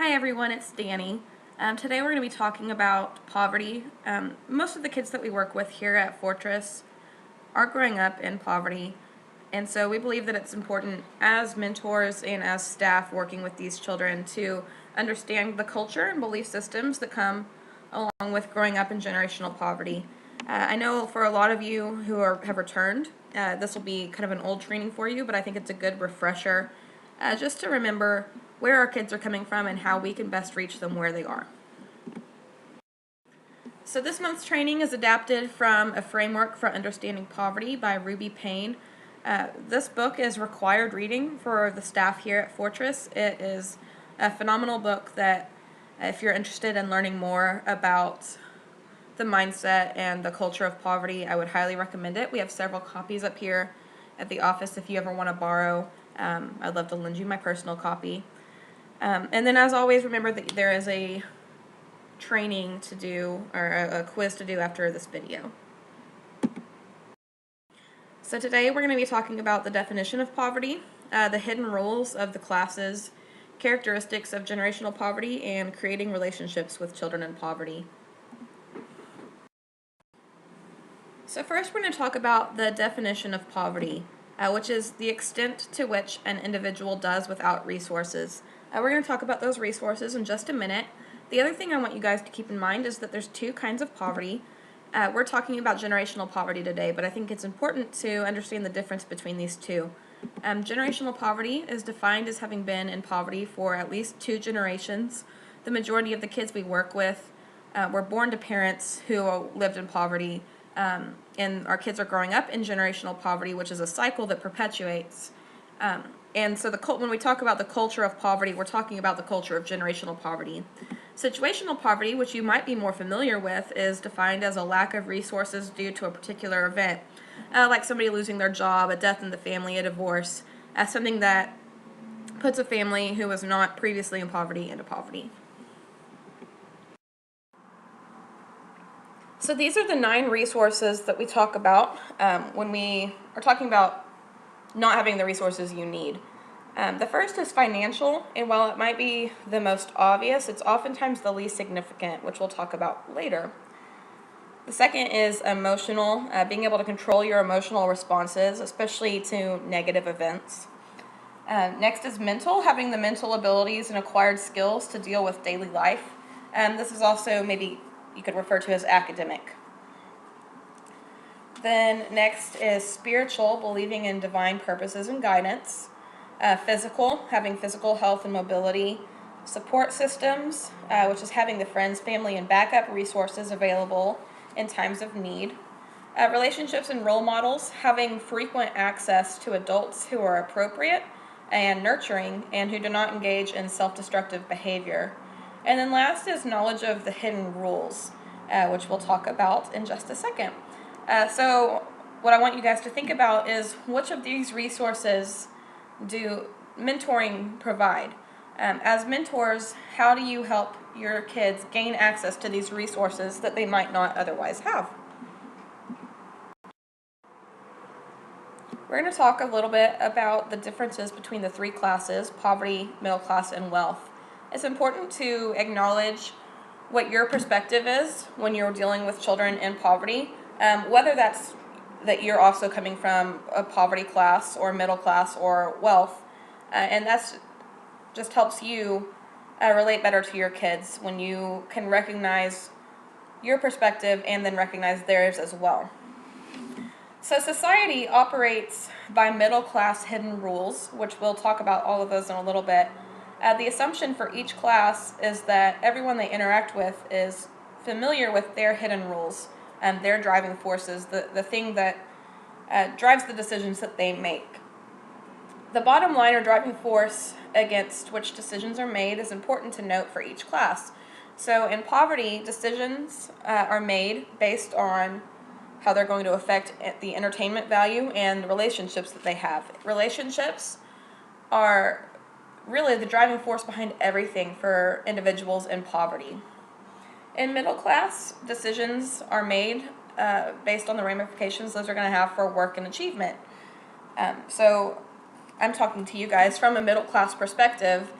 Hi everyone, it's Danny. Today we're going to be talking about poverty. Most of the kids that we work with here at Fortress are growing up in poverty, and so we believe that it's important as mentors and as staff working with these children to understand the culture and belief systems that come along with growing up in generational poverty. I know for a lot of you who have returned, this will be kind of an old training for you, but I think it's a good refresher just to remember where our kids are coming from and how we can best reach them where they are. So this month's training is adapted from A Framework for Understanding Poverty by Ruby Payne. This book is required reading for the staff here at Fortress. It is a phenomenal book that if you're interested in learning more about the mindset and the culture of poverty, I would highly recommend it. We have several copies up here at the office if you ever want to borrow. I'd love to lend you my personal copy. And then as always, remember that there is a training to do, or a quiz to do after this video. So today we're going to be talking about the definition of poverty, the hidden rules of the classes, characteristics of generational poverty, and creating relationships with children in poverty. So first we're going to talk about the definition of poverty, which is the extent to which an individual does without resources. We're going to talk about those resources in just a minute. The other thing I want you guys to keep in mind is that there's two kinds of poverty. We're talking about generational poverty today, but I think it's important to understand the difference between these two. Generational poverty is defined as having been in poverty for at least 2 generations. The majority of the kids we work with were born to parents who lived in poverty, and our kids are growing up in generational poverty, which is a cycle that perpetuates. And so when we talk about the culture of poverty, we're talking about the culture of generational poverty. Situational poverty, which you might be more familiar with, is defined as a lack of resources due to a particular event, like somebody losing their job, a death in the family, a divorce, something that puts a family who was not previously in poverty into poverty. So these are the 9 resources that we talk about when we are talking about not having the resources you need. The first is financial, and while it might be the most obvious, it's oftentimes the least significant, which we'll talk about later. The second is emotional, being able to control your emotional responses, especially to negative events. Next is mental, having the mental abilities and acquired skills to deal with daily life. This is also maybe you could refer to as academic. Then next is spiritual, believing in divine purposes and guidance. Physical, having physical health and mobility. Support systems, which is having the friends, family, and backup resources available in times of need. Relationships and role models, having frequent access to adults who are appropriate and nurturing and who do not engage in self-destructive behavior. And then last is knowledge of the hidden rules, which we'll talk about in just a second. So what I want you guys to think about is which of these resources do mentoring provide? As mentors, how do you help your kids gain access to these resources that they might not otherwise have? We're going to talk a little bit about the differences between the 3 classes, poverty, middle class, and wealth. It's important to acknowledge what your perspective is when you're dealing with children in poverty, whether that's that you're also coming from a poverty class or middle class or wealth, and that's just helps you relate better to your kids when you can recognize your perspective and then recognize theirs as well. So society operates by middle class hidden rules, which we'll talk about all of those in a little bit. The assumption for each class is that everyone they interact with is familiar with their hidden rules and their driving forces, the thing that drives the decisions that they make. The bottom line or driving force against which decisions are made is important to note for each class. So in poverty, decisions are made based on how they're going to affect the entertainment value and relationships that they have. Relationships are really the driving force behind everything for individuals in poverty. In middle class, decisions are made based on the ramifications those are going to have for work and achievement. So I'm talking to you guys from a middle class perspective.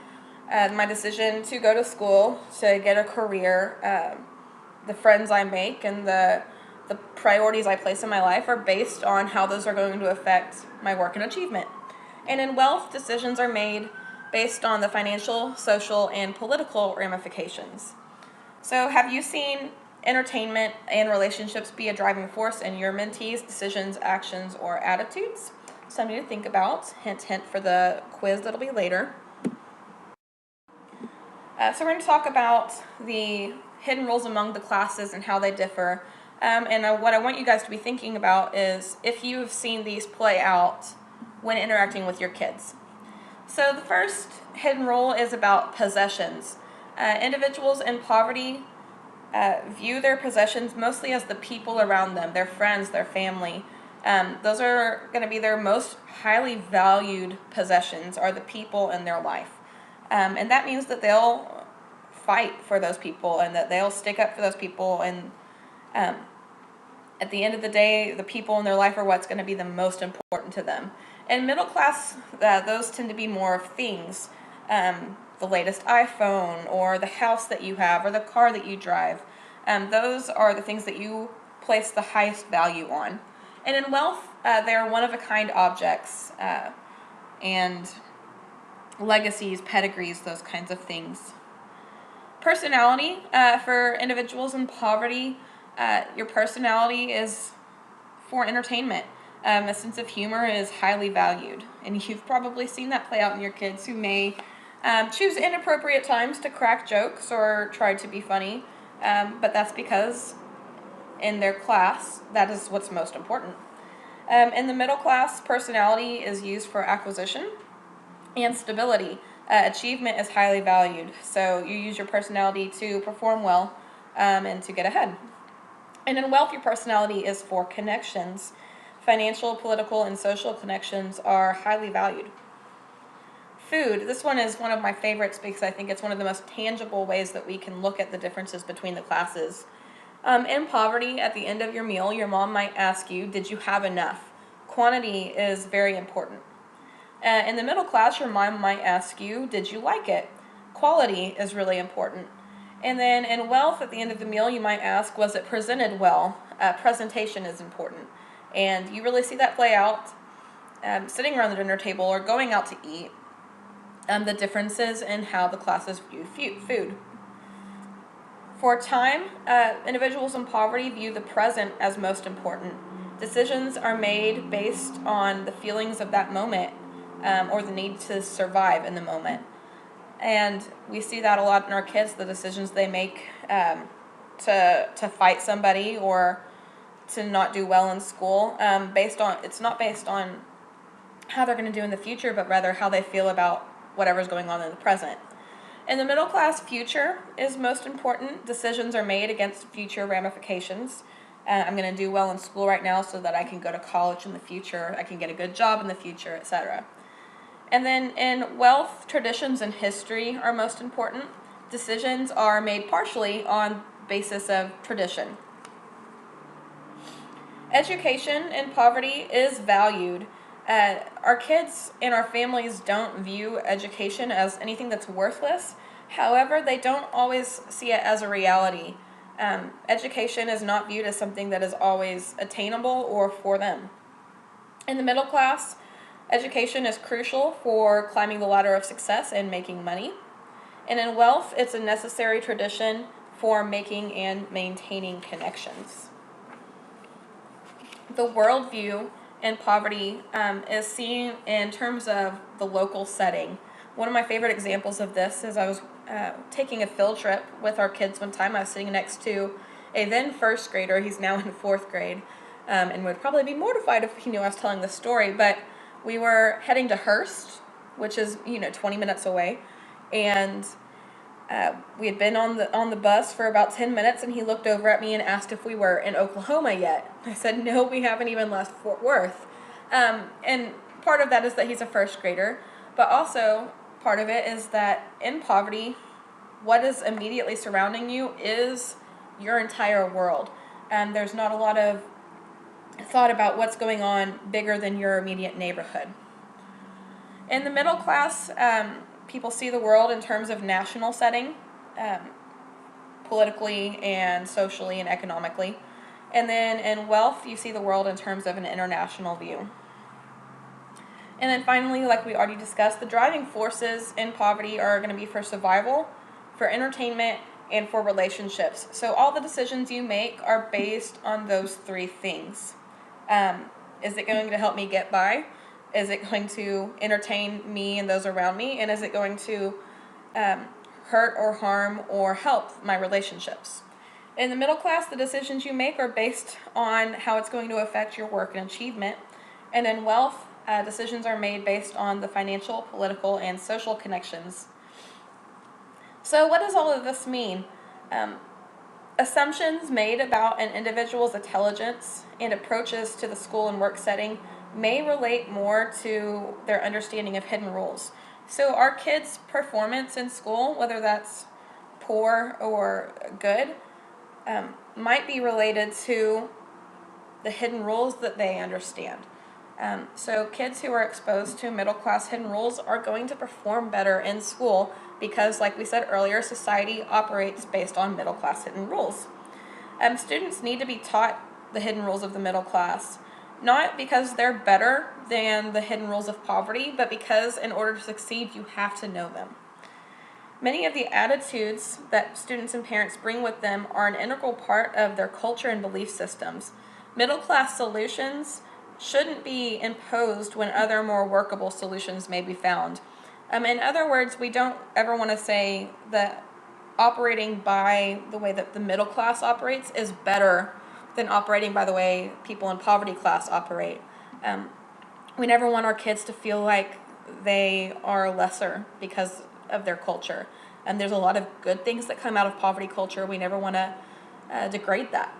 my decision to go to school, to get a career, the friends I make, and the priorities I place in my life are based on how those are going to affect my work and achievement. And in wealth, decisions are made based on the financial, social, and political ramifications. So have you seen entertainment and relationships be a driving force in your mentees' decisions, actions, or attitudes? Something to think about. Hint, hint for the quiz that'll be later. So we're going to talk about the hidden roles among the classes and how they differ. And what I want you guys to be thinking about is if you've seen these play out when interacting with your kids. So the first hidden role is about possessions. Individuals in poverty view their possessions mostly as the people around them, their friends, their family. Those are going to be their most highly valued possessions, are the people in their life. And that means that they'll fight for those people and that they'll stick up for those people. And at the end of the day, the people in their life are what's going to be the most important to them. In middle class, those tend to be more of things. The latest iPhone or the house that you have or the car that you drive. Those are the things that you place the highest value on. And in wealth, they are one-of-a-kind objects and legacies, pedigrees, those kinds of things. Personality, for individuals in poverty, your personality is for entertainment. A sense of humor is highly valued. And you've probably seen that play out in your kids who may choose inappropriate times to crack jokes or try to be funny. But that's because in their class, that is what's most important. In the middle class, personality is used for acquisition and stability. Achievement is highly valued, so you use your personality to perform well and to get ahead. And in wealth, your personality is for connections. Financial, political, and social connections are highly valued. Food. This one is one of my favorites because I think it's one of the most tangible ways that we can look at the differences between the classes. In poverty, at the end of your meal, your mom might ask you, did you have enough? Quantity is very important. In the middle class, your mom might ask you, did you like it? Quality is really important. And then in wealth, at the end of the meal, you might ask, was it presented well? Presentation is important. And you really see that play out sitting around the dinner table or going out to eat. The differences in how the classes view food. For time, individuals in poverty view the present as most important. Decisions are made based on the feelings of that moment or the need to survive in the moment. And we see that a lot in our kids, the decisions they make to fight somebody or to not do well in school. It's not based on how they're going to do in the future, but rather how they feel about whatever's going on in the present. In the middle class, future is most important. Decisions are made against future ramifications. I'm going to do well in school right now so that I can go to college in the future, I can get a good job in the future, etc. And then in wealth, traditions and history are most important. Decisions are made partially on basis of tradition. Education in poverty is valued. Our kids and our families don't view education as anything that's worthless. However, they don't always see it as a reality. Education is not viewed as something that is always attainable or for them. In the middle class, education is crucial for climbing the ladder of success and making money. And in wealth, it's a necessary tradition for making and maintaining connections. The worldview in poverty is seen in terms of the local setting. One of my favorite examples of this is I was taking a field trip with our kids one time. I was sitting next to a then first grader. He's now in fourth grade and would probably be mortified if he knew I was telling this story. But we were heading to Hearst, which is 20 minutes away, and we had been on the bus for about 10 minutes, and he looked over at me and asked if we were in Oklahoma yet. I said, no, we haven't even left Fort Worth. And part of that is that he's a first grader, but also part of it is that in poverty, what is immediately surrounding you is your entire world. There's not a lot of thought about what's going on bigger than your immediate neighborhood. In the middle class, people see the world in terms of national setting, politically and socially and economically. And then in wealth, you see the world in terms of an international view. And then finally, like we already discussed, the driving forces in poverty are going to be for survival, for entertainment, and for relationships. So all the decisions you make are based on those three things. Is it going to help me get by? Is it going to entertain me and those around me? And is it going to hurt or harm or help my relationships? In the middle class, the decisions you make are based on how it's going to affect your work and achievement. And in wealth, decisions are made based on the financial, political, and social connections. So what does all of this mean? Assumptions made about an individual's intelligence and approaches to the school and work setting may relate more to their understanding of hidden rules. So our kids' performance in school, whether that's poor or good, might be related to the hidden rules that they understand. So kids who are exposed to middle-class hidden rules are going to perform better in school because, like we said earlier, society operates based on middle-class hidden rules. Students need to be taught the hidden rules of the middle class, not because they're better than the hidden rules of poverty, but because in order to succeed, you have to know them. Many of the attitudes that students and parents bring with them are an integral part of their culture and belief systems. Middle-class solutions shouldn't be imposed when other more workable solutions may be found. In other words, we don't ever want to say that operating by the way that the middle class operates is better than operating by the way people in poverty class operate. We never want our kids to feel like they are lesser because of their culture. And there's a lot of good things that come out of poverty culture. We never want to degrade that.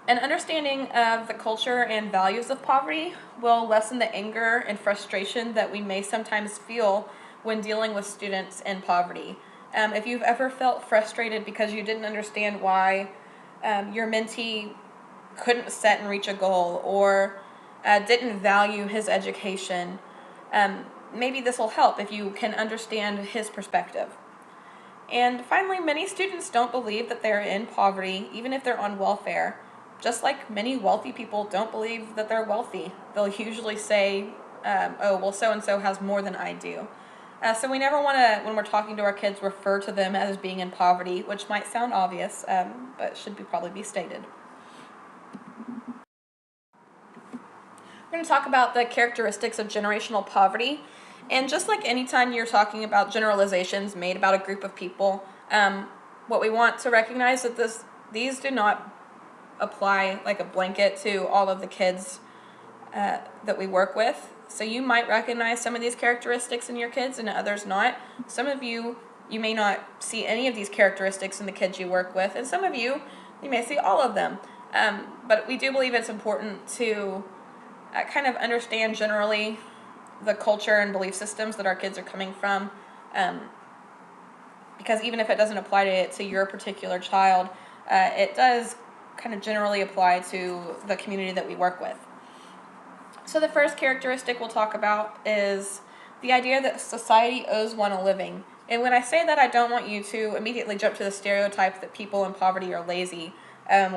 An understanding of the culture and values of poverty will lessen the anger and frustration that we may sometimes feel when dealing with students in poverty. If you've ever felt frustrated because you didn't understand why your mentee couldn't set and reach a goal or didn't value his education, maybe this will help if you can understand his perspective. And finally, many students don't believe that they're in poverty, even if they're on welfare. Just like many wealthy people don't believe that they're wealthy. They'll usually say, oh, well, so-and-so has more than I do. So we never want to, when we're talking to our kids, refer to them as being in poverty, which might sound obvious, but should probably be stated. We're going to talk about the characteristics of generational poverty. And just like any time you're talking about generalizations made about a group of people, what we want to recognize is that these do not apply like a blanket to all of the kids that we work with. So you might recognize some of these characteristics in your kids and others not. Some of you may not see any of these characteristics in the kids you work with, and some of you may see all of them. But we do believe it's important to kind of understand generally the culture and belief systems that our kids are coming from, because even if it doesn't apply to your particular child, it does kind of generally apply to the community that we work with. So the first characteristic we'll talk about is the idea that society owes one a living. And when I say that, I don't want you to immediately jump to the stereotype that people in poverty are lazy.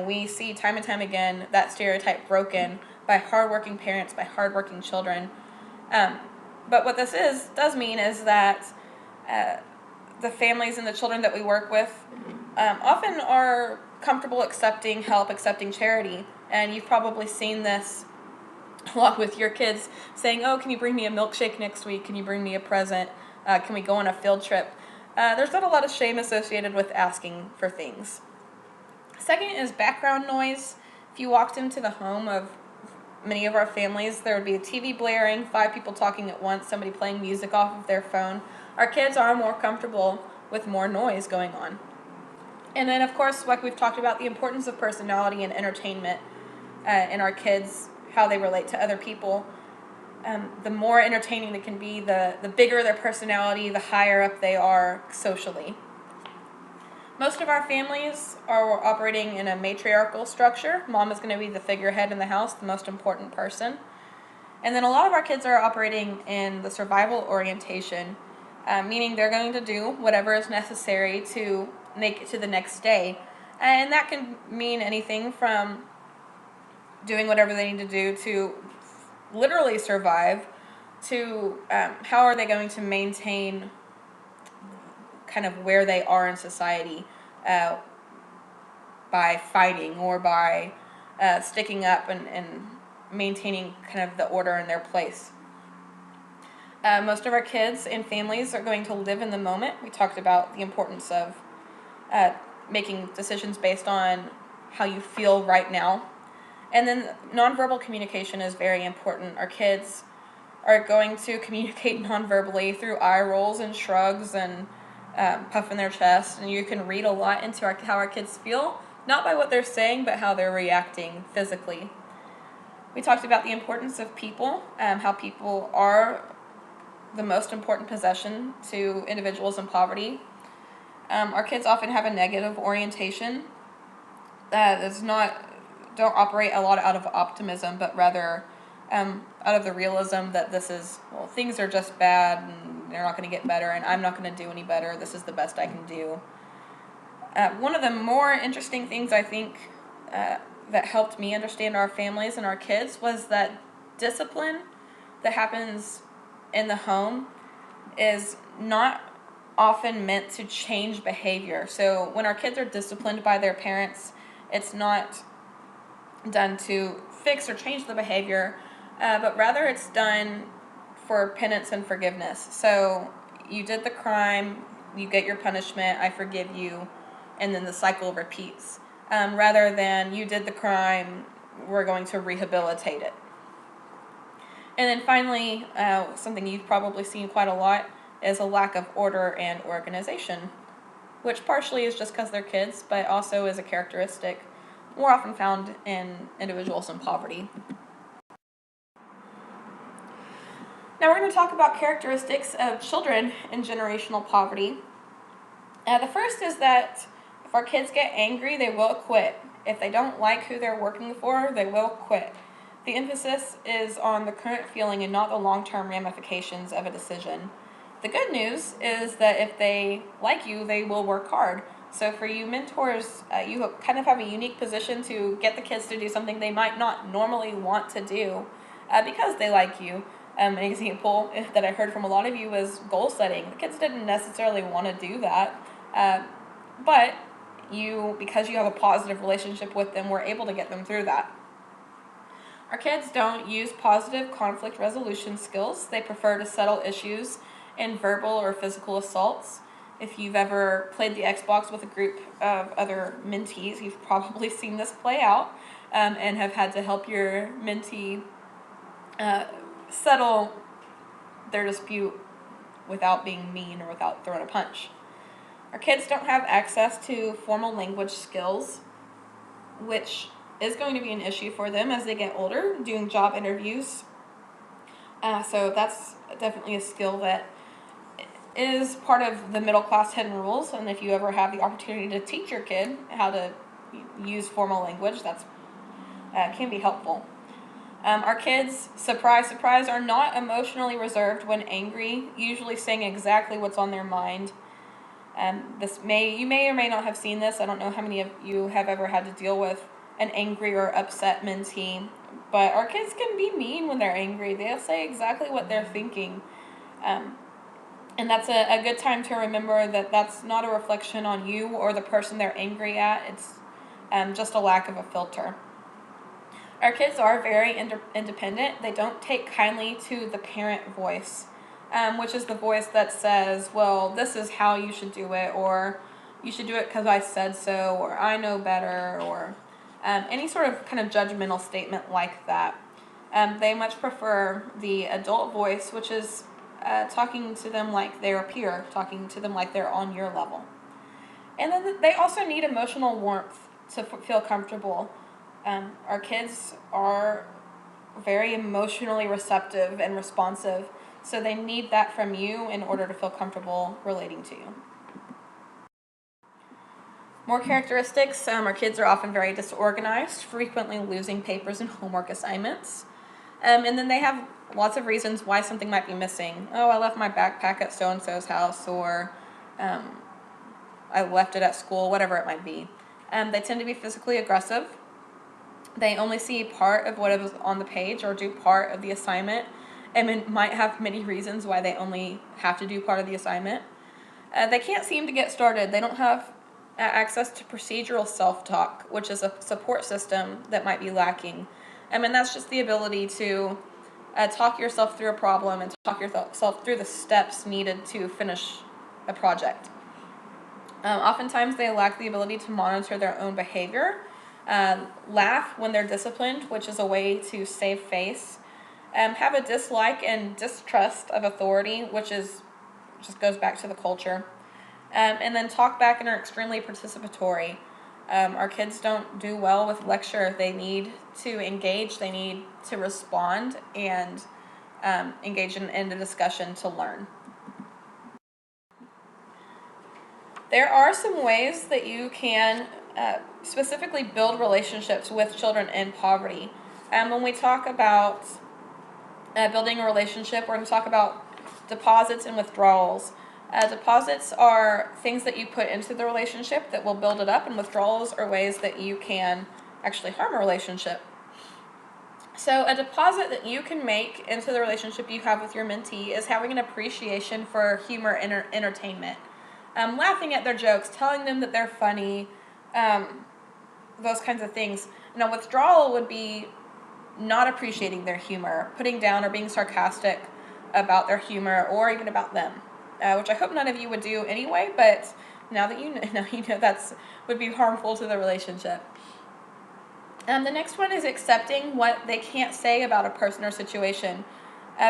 We see time and time again that stereotype broken by hardworking parents, by hardworking children. But what this does mean is that the families and the children that we work with often are comfortable accepting help, accepting charity. And you've probably seen this along with your kids saying, oh, can you bring me a milkshake next week? Can you bring me a present? Can we go on a field trip? There's not a lot of shame associated with asking for things. Second is background noise. If you walked into the home of many of our families, there would be a TV blaring, 5 people talking at once, somebody playing music off of their phone. Our kids are more comfortable with more noise going on. And then, of course, like we've talked about, the importance of personality and entertainment in our kids, how they relate to other people. The more entertaining they can be, the bigger their personality, the higher up they are socially. Most of our families are operating in a matriarchal structure. Mom is going to be the figurehead in the house, the most important person. And then a lot of our kids are operating in the survival orientation. meaning they're going to do whatever is necessary to make it to the next day. And that can mean anything from doing whatever they need to do to literally survive to how are they going to maintain kind of where they are in society by fighting or by sticking up and maintaining kind of the order in their place. Most of our kids and families are going to live in the moment. We talked about the importance of making decisions based on how you feel right now. And then nonverbal communication is very important. Our kids are going to communicate nonverbally through eye rolls and shrugs and puffing their chest. And you can read a lot into how our kids feel, not by what they're saying, but how they're reacting physically. We talked about the importance of people, how people are the most important possession to individuals in poverty. Our kids often have a negative orientation that don't operate a lot out of optimism, but rather out of the realism that things are just bad and they're not going to get better and I'm not going to do any better. This is the best I can do. One of the more interesting things I think that helped me understand our families and our kids was that discipline that happens in the home is not often meant to change behavior. So when our kids are disciplined by their parents, it's not done to fix or change the behavior, but rather it's done for penance and forgiveness. So you did the crime, you get your punishment, I forgive you, and then the cycle repeats. Rather than you did the crime, we're going to rehabilitate it. And then finally, something you've probably seen quite a lot is a lack of order and organization, which partially is just because they're kids, but also is a characteristic more often found in individuals in poverty. Now we're going to talk about characteristics of children in generational poverty. The first is that if our kids get angry, they will quit. If they don't like who they're working for, they will quit. The emphasis is on the current feeling and not the long-term ramifications of a decision. The good news is that if they like you, they will work hard. So for you mentors, you kind of have a unique position to get the kids to do something they might not normally want to do because they like you. An example that I heard from a lot of you was goal setting. The kids didn't necessarily want to do that, but because you have a positive relationship with them, were able to get them through that. Our kids don't use positive conflict resolution skills. They prefer to settle issues in verbal or physical assaults. If you've ever played the Xbox with a group of other mentees, you've probably seen this play out and have had to help your mentee settle their dispute without being mean or without throwing a punch. Our kids don't have access to formal language skills, which is going to be an issue for them as they get older, doing job interviews. So that's definitely a skill that is part of the middle class hidden rules, and if you ever have the opportunity to teach your kid how to use formal language, that's can be helpful. Our kids, surprise, surprise, are not emotionally reserved when angry, usually saying exactly what's on their mind. You may or may not have seen this. I don't know how many of you have ever had to deal with an angry or upset mentee, but our kids can be mean when they're angry. They'll say exactly what they're thinking. And that's a good time to remember that that's not a reflection on you or the person they're angry at. It's just a lack of a filter. Our kids are very independent. They don't take kindly to the parent voice, which is the voice that says, well, this is how you should do it, or you should do it because I said so, or I know better, or any sort of kind of judgmental statement like that. They much prefer the adult voice, which is talking to them like they're a peer, talking to them like they're on your level. And then they also need emotional warmth to feel comfortable. Our kids are very emotionally receptive and responsive, so they need that from you in order to feel comfortable relating to you. More characteristics, our kids are often very disorganized, frequently losing papers and homework assignments. And then they have lots of reasons why something might be missing. Oh, I left my backpack at so-and-so's house, or I left it at school, whatever it might be. They tend to be physically aggressive. They only see part of what is on the page or do part of the assignment, and might have many reasons why they only have to do part of the assignment. They can't seem to get started. They don't have access to procedural self-talk, which is a support system that might be lacking. And that's just the ability to talk yourself through a problem and talk yourself through the steps needed to finish a project. Oftentimes they lack the ability to monitor their own behavior, laugh when they're disciplined, which is a way to save face, have a dislike and distrust of authority, which just goes back to the culture, and then talk back and are extremely participatory. Our kids don't do well with lecture. They need to engage, they need to respond, and engage in a discussion to learn. There are some ways that you can specifically build relationships with children in poverty. When we talk about building a relationship, we're going to talk about deposits and withdrawals. Deposits are things that you put into the relationship that will build it up, and withdrawals are ways that you can actually harm a relationship. So a deposit that you can make into the relationship you have with your mentee is having an appreciation for humor and entertainment. Laughing at their jokes, telling them that they're funny, those kinds of things. Now, withdrawal would be not appreciating their humor, putting down or being sarcastic about their humor or even about them, which I hope none of you would do anyway, but now that you know that's would be harmful to the relationship. The next one is accepting what they can't say about a person or situation.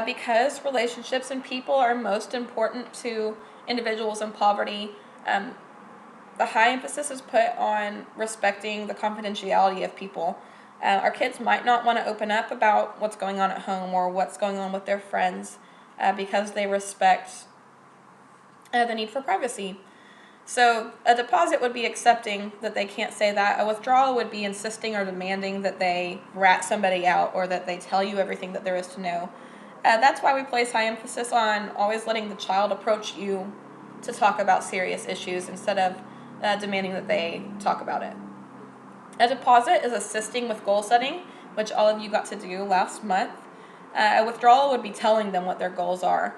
Because relationships and people are most important to individuals in poverty, the high emphasis is put on respecting the confidentiality of people. Our kids might not want to open up about what's going on at home or what's going on with their friends because they respect the need for privacy. So a deposit would be accepting that they can't say that. A withdrawal would be insisting or demanding that they rat somebody out or that they tell you everything that there is to know. That's why we place high emphasis on always letting the child approach you to talk about serious issues instead of demanding that they talk about it. A deposit is assisting with goal setting, which all of you got to do last month. A withdrawal would be telling them what their goals are,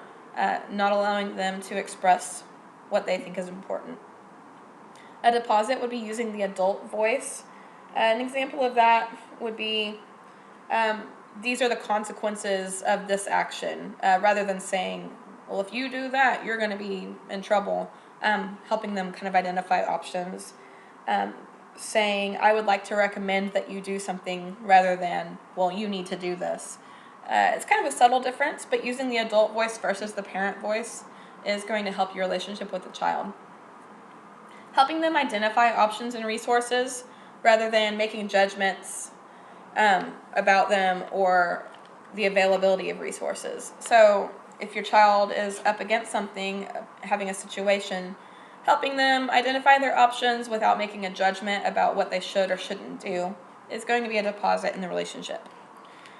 not allowing them to express what they think is important. A deposit would be using the adult voice. An example of that would be, these are the consequences of this action, rather than saying, well, if you do that, you're going to be in trouble. Helping them kind of identify options. Saying, I would like to recommend that you do something rather than, well, you need to do this. It's kind of a subtle difference, but using the adult voice versus the parent voice is going to help your relationship with the child. Helping them identify options and resources rather than making judgments about them or the availability of resources. So if your child is up against something, having a situation, helping them identify their options without making a judgment about what they should or shouldn't do is going to be a deposit in the relationship.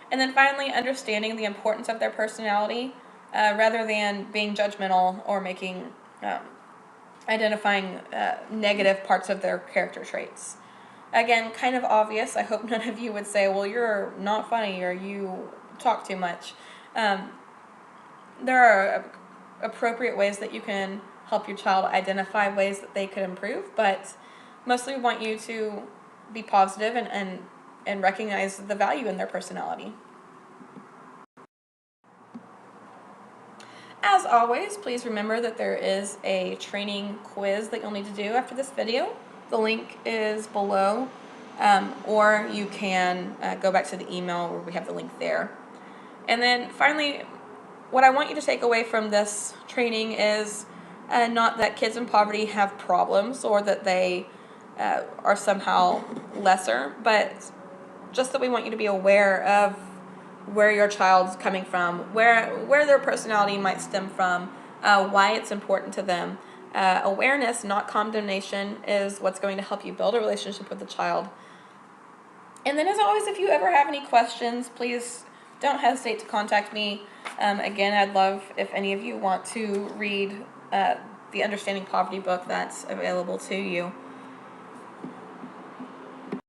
And then finally, understanding the importance of their personality rather than being judgmental or making identifying negative parts of their character traits. Again, kind of obvious. I hope none of you would say, well, you're not funny or you talk too much. There are appropriate ways that you can help your child identify ways that they could improve, but mostly we want you to be positive and recognize the value in their personality. As always, please remember that there is a training quiz that you'll need to do after this video. The link is below, or you can go back to the email where we have the link there. And then finally, what I want you to take away from this training is not that kids in poverty have problems or that they are somehow lesser, but just that we want you to be aware of where your child's coming from, where their personality might stem from, why it's important to them. Awareness, not condemnation, is what's going to help you build a relationship with the child. And then as always, if you ever have any questions, please don't hesitate to contact me. Again, I'd love if any of you want to read the Understanding Poverty book that's available to you.